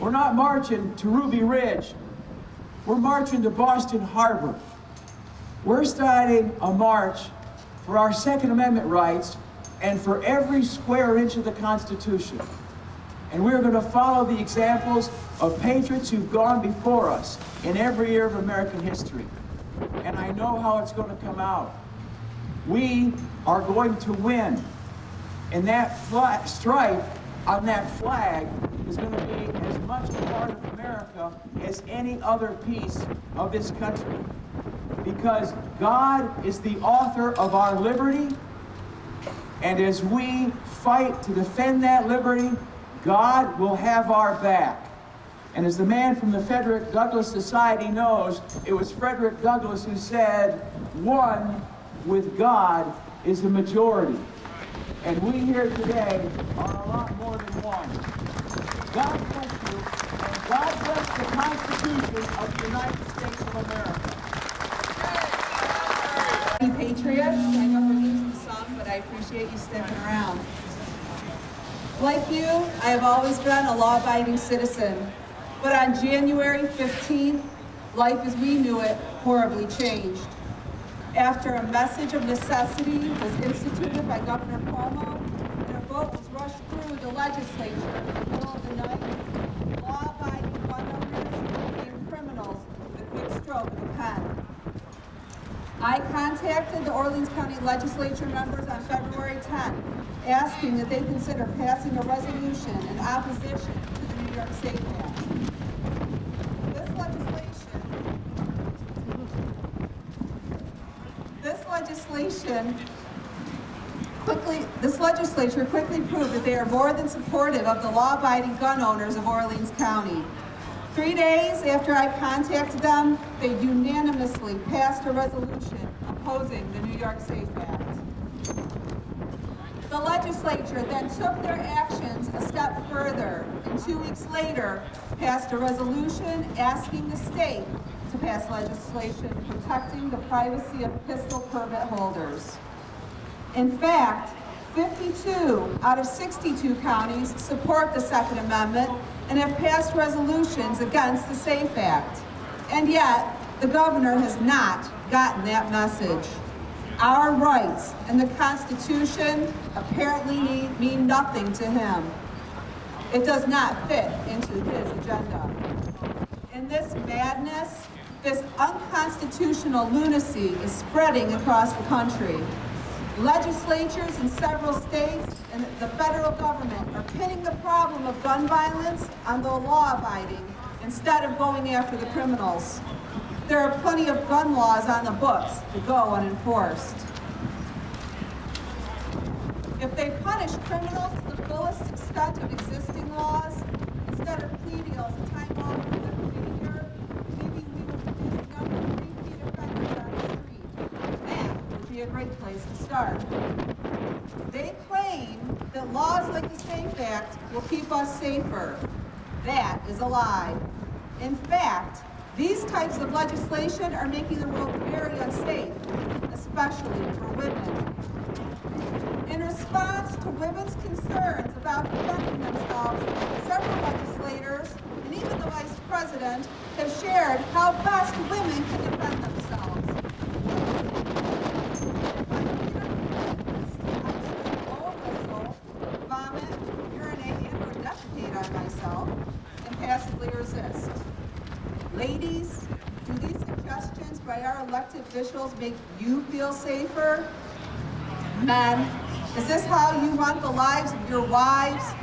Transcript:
We're not marching to Ruby Ridge. We're marching to Boston Harbor. We're starting a march for our Second Amendment rights and for every square inch of the Constitution. And we're going to follow the examples of patriots who've gone before us in every year of American history. And I know how it's going to come out. We are going to win. And that stripe on that flag is going to be as much a part of America as any other piece of this country. Because God is the author of our liberty, and as we fight to defend that liberty, God will have our back. And as the man from the Frederick Douglass Society knows, it was Frederick Douglass who said, "One with God is a majority." And we here today are a lot more than one. God bless you, and God bless the Constitution of the United States of America. Patriots, I know we're losing some, but I appreciate you sticking around. Like you, I have always been a law-abiding citizen, but on January 15th, life as we knew it horribly changed. After a message of necessity was instituted by Governor Cuomo, and a vote was rushed through the legislature in the middle of the night, law-abiding gun owners became criminals with a quick stroke of a pen. I contacted the Orleans County Legislature members on February 10th, asking that they consider passing a resolution in opposition to the New York State Act. This legislature quickly proved that they are more than supportive of the law-abiding gun owners of Orleans County. 3 days after I contacted them, they unanimously passed a resolution opposing the New York SAFE Act. The legislature then took their actions a step further, and 2 weeks later passed a resolution asking the state to pass legislation protecting the privacy of pistol permit holders. In fact, 52 out of 62 counties support the Second Amendment and have passed resolutions against the SAFE Act. And yet, the governor has not gotten that message. Our rights and the Constitution apparently mean nothing to him. It does not fit into his agenda. In this madness, this unconstitutional lunacy is spreading across the country. Legislatures in several states and the federal government are pinning the problem of gun violence on the law-abiding instead of going after the criminals. There are plenty of gun laws on the books that go unenforced. If they punish criminals to the fullest extent of existing laws, instead of plea deals and time off for their behavior, maybe we would reduce the number of repeat offenders on the street. That would be a great place to start. They claim that laws like the SAFE Act will keep us safer. That is a lie. In fact, these types of legislation are making the world very unsafe, especially for women. In response to women's concerns about defending themselves, several legislators, and even the Vice President, have shared how best women can defend themselves. If I blow a whistle, vomit, urinate, or defecate on myself, and passively resist. Ladies, do these suggestions by our elected officials make you feel safer? Men, is this how you want the lives of your wives,